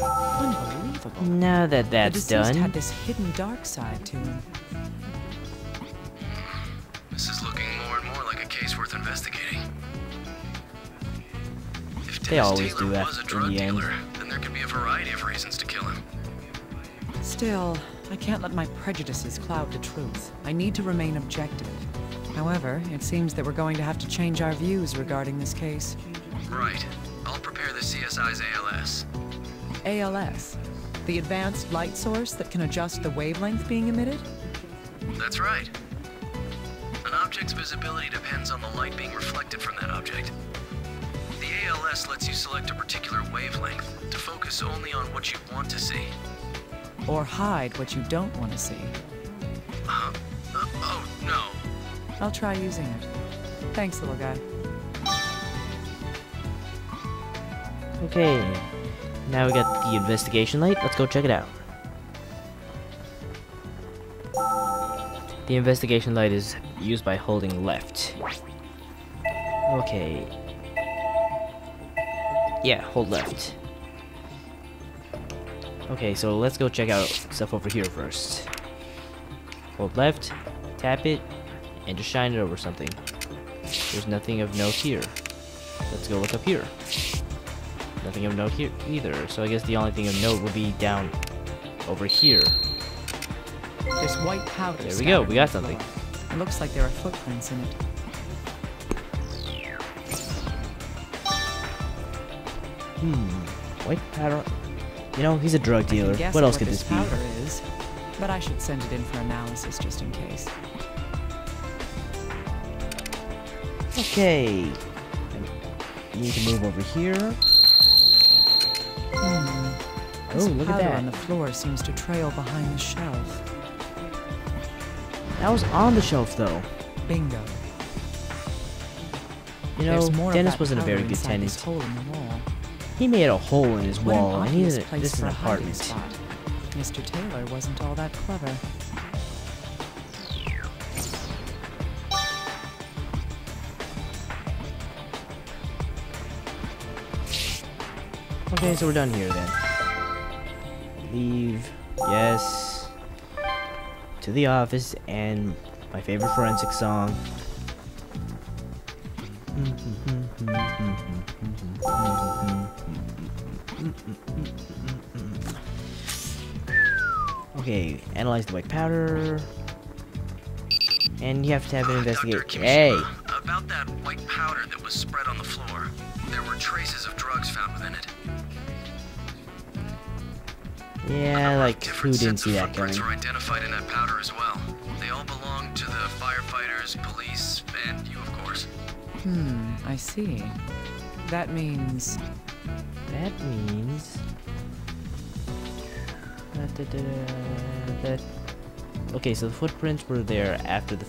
Unbelievable. Now that that's the deceased done. had this hidden dark side to him. This is looking more and more like a case worth investigating. If They Dennis always Taylor do that was a in drug the end. dealer, then there could be a variety of reasons to kill him. Still, I can't let my prejudices cloud the truth. I need to remain objective. However, it seems that we're going to have to change our views regarding this case. Right. I'll prepare the CSI's ALS. ALS, the advanced light source that can adjust the wavelength being emitted? That's right. An object's visibility depends on the light being reflected from that object. The ALS lets you select a particular wavelength to focus only on what you want to see. Or hide what you don't want to see. Oh, no. I'll try using it. Thanks, little guy. Okay, now we got the investigation light. Let's go check it out. The investigation light is used by holding left. Okay. Yeah, hold left. Okay, so let's go check out stuff over here first. Hold left, tap it, and just shine it over something. There's nothing of note here. Let's go look up here. Nothing of note here either, so I guess the only thing of note would be down over here. This white powder. There we go, we got something. It looks like there are footprints in it. White powder. You know, he's a drug dealer. Guess What else could this this be? powder is, but I should send it in for analysis just in case. Okay. You need to move over here. This Oh, look at powder that. on the floor seems to trail behind the shelf. That was on the shelf, though. Bingo. You There's know, more of Dennis that wasn't a powder very good inside this tenant. hole in the wall. He made a hole in his What an wall, and obvious this place is for an a hiding apartment. spot. Mr. Taylor wasn't all that clever. Okay, so we're done here then. Leave. Yes. To the office and my favorite forensic song. Okay, analyze the white powder. And you have to have it investigate. Dr. Hey! Kimishima, about that white powder that was spread on the floor, there were traces of drugs found within it. Yeah, like, who Different didn't sets see of that footprints coming? were identified in that powder as well. They all belong to the firefighters, police, and you, of course. I see. That means... That means... That... Okay, so the footprints were there after the...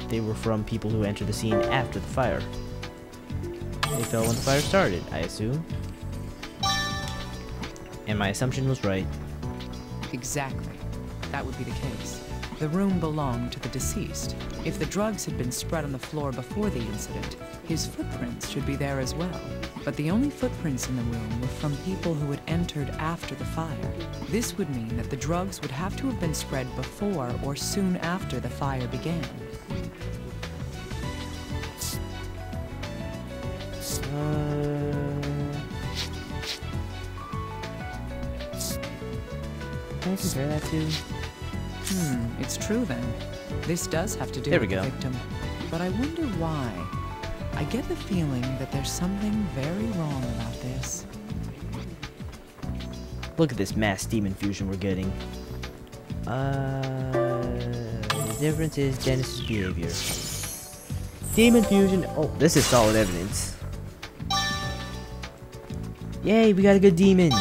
they were from people who entered the scene after the fire. They fell when the fire started, I assume. And my assumption was right. Exactly. That would be the case. The room belonged to the deceased. If the drugs had been spread on the floor before the incident, his footprints should be there as well. But the only footprints in the room were from people who had entered after the fire. This would mean that the drugs would have to have been spread before or soon after the fire began. Can I compare that to? It's true then. This does have to do There we with the go. victim. But I wonder why. I get the feeling that there's something very wrong about this. Look at this mass demon fusion we're getting. The difference is Dennis's behavior. Demon fusion. Oh, this is solid evidence. Yay, we got a good demon.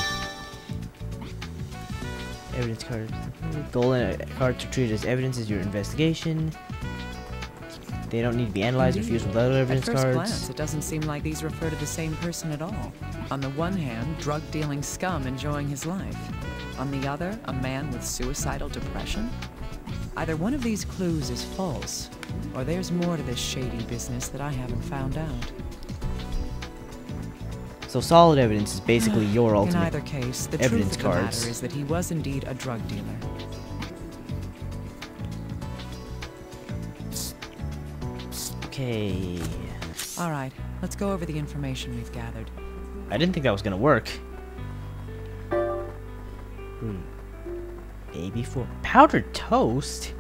Evidence card. Golden card to treat as evidence is your investigation. They don't need to be analyzed or fused with other evidence At first cards. glance, it doesn't seem like these refer to the same person at all. On the one hand, drug-dealing scum enjoying his life. On the other, a man with suicidal depression. Either one of these clues is false, or there's more to this shady business that I haven't found out. So solid evidence is basically your In ultimate either case, the evidence truth of the cards. matter is that he was indeed a drug dealer. Okay. All right, let's go over the information we've gathered. I didn't think that was gonna work. Baby for powdered toast?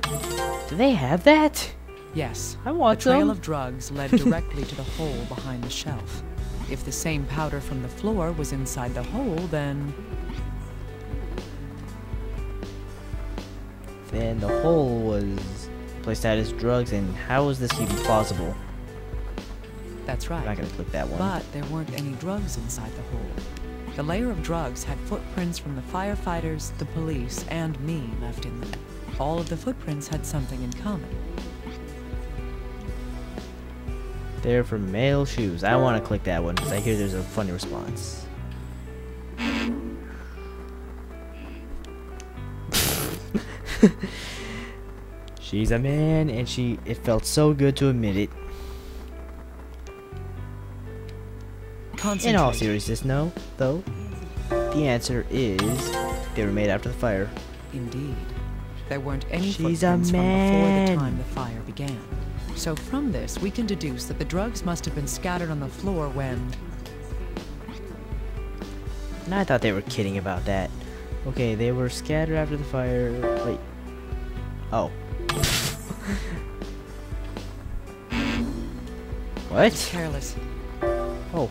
Do they have that? Yes, I want the trail some. of drugs led directly to the hole behind the shelf. If the same powder from the floor was inside the hole, then The hole was placed out as drugs, and how is this even plausible? that's I'm not right. gonna click that one. But there weren't any drugs inside the hole. The layer of drugs had footprints from the firefighters, the police, and me left in them. All of the footprints had something in common. They're from male shoes. I want to click that one because I hear there's a funny response. She's a man, and it felt so good to admit it. In all seriousness, no, though. The answer is they were made after the fire. Indeed. There weren't any She's a footprints from before man. the time the fire began. So from this, we can deduce that the drugs must have been scattered on the floor when... And I thought they were kidding about that. Okay, they were scattered after the fire. Wait. Oh. What? Careless. Oh.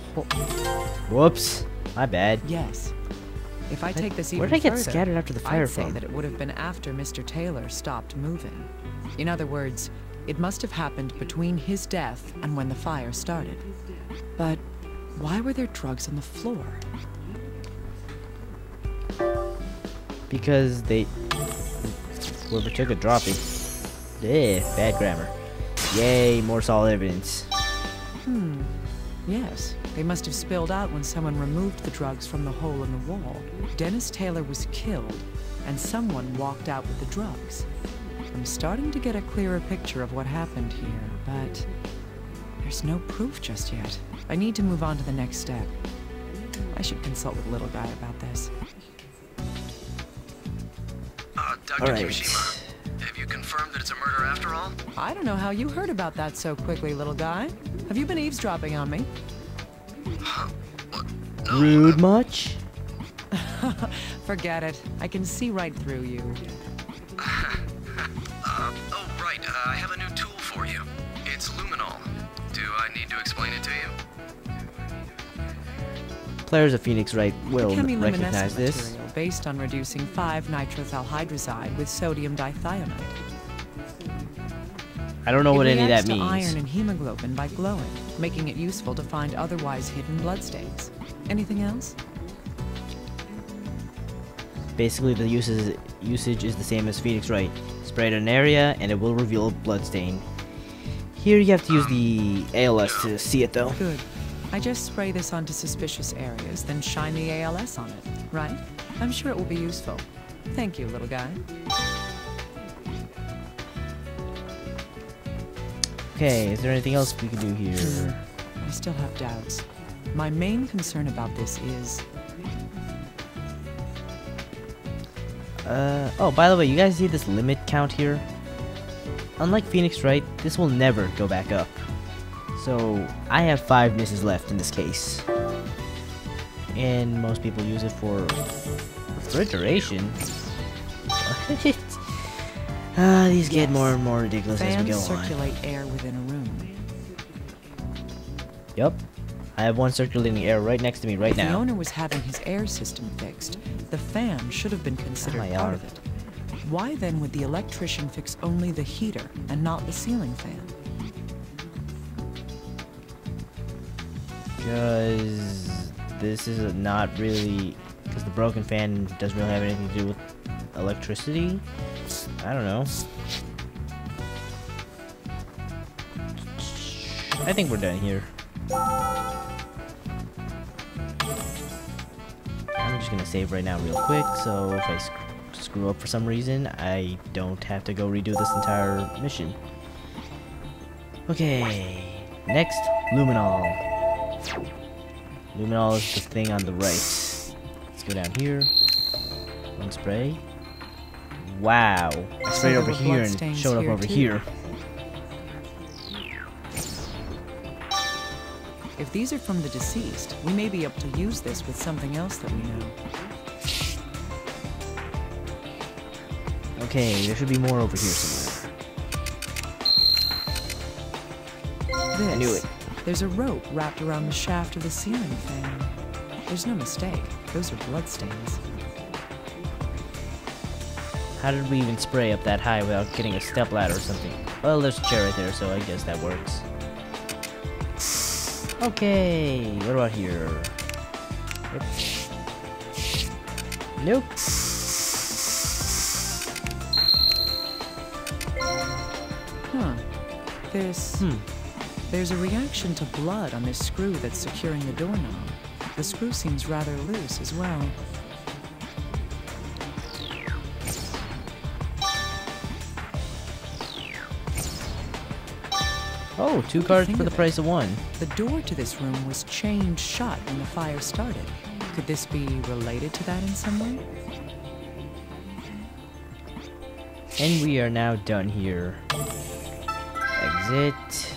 Whoops. My bad. Yes. If I take this even Where did I get further, scattered after the fire I'd say from? that it would have been after Mr. Taylor stopped moving. In other words, it must have happened between his death and when the fire started. But why were there drugs on the floor? Because whoever took a dropping. Yeah, bad grammar. Yay, more solid evidence. Yes, they must have spilled out when someone removed the drugs from the hole in the wall. Dennis Taylor was killed, and someone walked out with the drugs. I'm starting to get a clearer picture of what happened here, but there's no proof just yet. I need to move on to the next step. I should consult with Little Guy about this. Dr. Alright. Kimishima, have you confirmed that it's a murder after all? I don't know how you heard about that so quickly, Little Guy. Have you been eavesdropping on me? What? No, Rude much? Forget it. I can see right through you. oh, right. I have a new tool for you. It's luminol. Do I need to explain it to you? Players of Phoenix Wright will Chemiluminescent recognize this. material based on reducing 5-nitrophthalhydrazide with sodium dithionite. I don't know what It any of that reacts to means. iron and hemoglobin by glowing, making it useful to find otherwise hidden bloodstains. Anything else? Basically, the usage is the same as Phoenix Wright. Spray it in an area, and it will reveal a bloodstain. Here, you have to use the ALS to see it, though. Good. I just spray this onto suspicious areas, then shine the ALS on it, right? I'm sure it will be useful. Thank you, Little Guy. Okay, is there anything else we can do here? I still have doubts. My main concern about this is... Oh, by the way, you guys see this limit count here? Unlike Phoenix Wright, this will never go back up. So, I have 5 misses left in this case. And most people use it for refrigeration. What? These get more and more ridiculous as we go Fans on. circulate air within a room. Yup. I have one circulating air right next to me right If the now. owner was having his air system fixed, the fan should have been considered my part arm. of it. Why then would the electrician fix only the heater and not the ceiling fan? Because this is not really... Because the broken fan doesn't really have anything to do with electricity? I don't know. I think we're done here. I'm just gonna save right now real quick, so if I screw up for some reason, I don't have to go redo this entire mission. Okay, next, luminol. Luminol is the thing on the right. Let's go down here. One spray. Wow. I sprayed over here and showed up over here. If these are from the deceased, we may be able to use this with something else that we know. Okay, there should be more over here somewhere. This. I knew it. There's a rope wrapped around the shaft of the ceiling fan. There's no mistake. Those are bloodstains. How did we even spray up that high without getting a stepladder or something? Well, there's a chair right there, so I guess that works. Okay, what about here? Nope. Huh. There's a reaction to blood on this screw that's securing the doorknob. The screw seems rather loose as well. Oh, 2 cards for the price of 1. The door to this room was chained shut when the fire started. Could this be related to that in some way? And we are now done here. Exit.